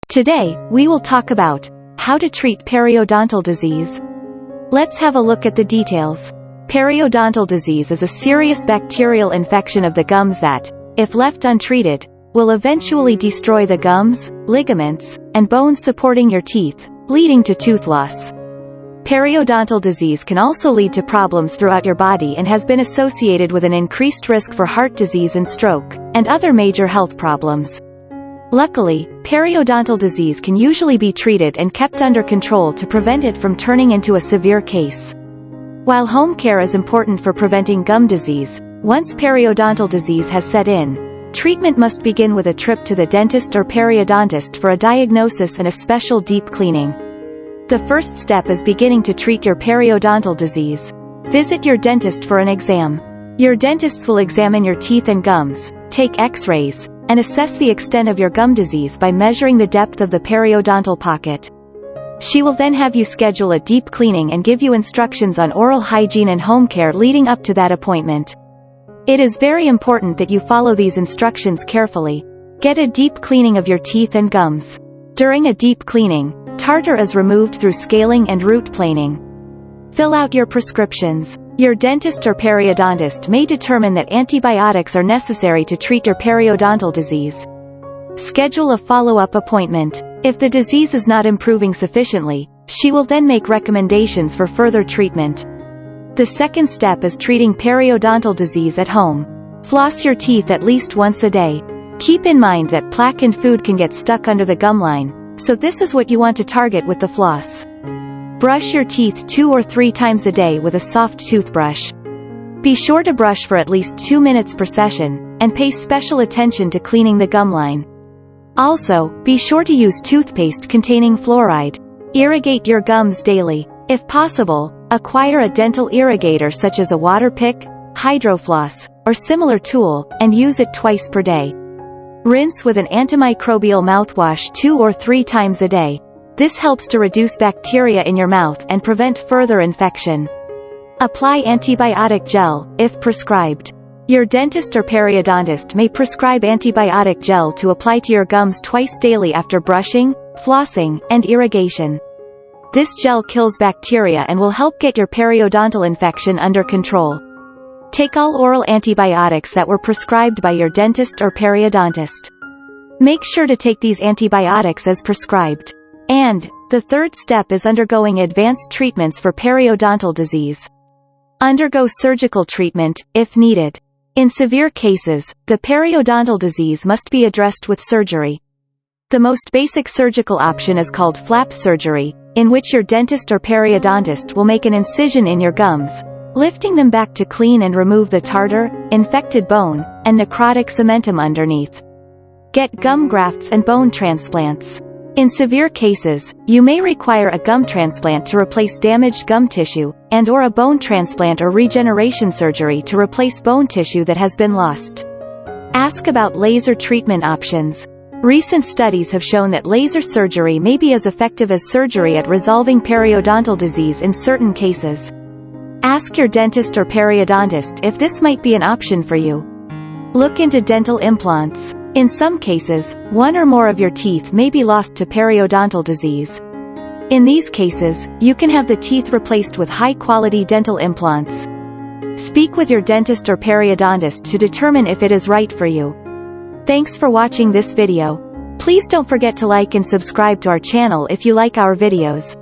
Today, we will talk about how to treat periodontal disease. Let's have a look at the details. Periodontal disease is a serious bacterial infection of the gums that, if left untreated, will eventually destroy the gums, ligaments, and bones supporting your teeth, leading to tooth loss. Periodontal disease can also lead to problems throughout your body and has been associated with an increased risk for heart disease and stroke, and other major health problems. Luckily, periodontal disease can usually be treated and kept under control to prevent it from turning into a severe case. While home care is important for preventing gum disease, once periodontal disease has set in, treatment must begin with a trip to the dentist or periodontist for a diagnosis and a special deep cleaning. The first step is beginning to treat your periodontal disease. Visit your dentist for an exam. Your dentist will examine your teeth and gums, take X-rays, and assess the extent of your gum disease by measuring the depth of the periodontal pocket. She will then have you schedule a deep cleaning and give you instructions on oral hygiene and home care leading up to that appointment. It is very important that you follow these instructions carefully. Get a deep cleaning of your teeth and gums. During a deep cleaning, tartar is removed through scaling and root planing. Fill out your prescriptions. Your dentist or periodontist may determine that antibiotics are necessary to treat your periodontal disease. Schedule a follow-up appointment. If the disease is not improving sufficiently, she will then make recommendations for further treatment. The second step is treating periodontal disease at home. Floss your teeth at least once a day. Keep in mind that plaque and food can get stuck under the gum line, so this is what you want to target with the floss. Brush your teeth 2 or 3 times a day with a soft toothbrush. Be sure to brush for at least 2 minutes per session, and pay special attention to cleaning the gum line. Also, be sure to use toothpaste containing fluoride. Irrigate your gums daily. If possible, acquire a dental irrigator such as a water pick, hydrofloss, or similar tool, and use it twice per day. Rinse with an antimicrobial mouthwash 2 or 3 times a day. This helps to reduce bacteria in your mouth and prevent further infection. Apply antibiotic gel, if prescribed. Your dentist or periodontist may prescribe antibiotic gel to apply to your gums twice daily after brushing, flossing, and irrigation. This gel kills bacteria and will help get your periodontal infection under control. Take all oral antibiotics that were prescribed by your dentist or periodontist. Make sure to take these antibiotics as prescribed. And, the third step is undergoing advanced treatments for periodontal disease. Undergo surgical treatment, if needed. In severe cases, the periodontal disease must be addressed with surgery. The most basic surgical option is called flap surgery, in which your dentist or periodontist will make an incision in your gums, lifting them back to clean and remove the tartar, infected bone, and necrotic cementum underneath. Get gum grafts and bone transplants. In severe cases, you may require a gum transplant to replace damaged gum tissue, and/or a bone transplant or regeneration surgery to replace bone tissue that has been lost. Ask about laser treatment options. Recent studies have shown that laser surgery may be as effective as surgery at resolving periodontal disease in certain cases. Ask your dentist or periodontist if this might be an option for you. Look into dental implants. In some cases, 1 or more of your teeth may be lost to periodontal disease. In these cases, you can have the teeth replaced with high-quality dental implants. Speak with your dentist or periodontist to determine if it is right for you. Thanks for watching this video. Please don't forget to like and subscribe to our channel if you like our videos.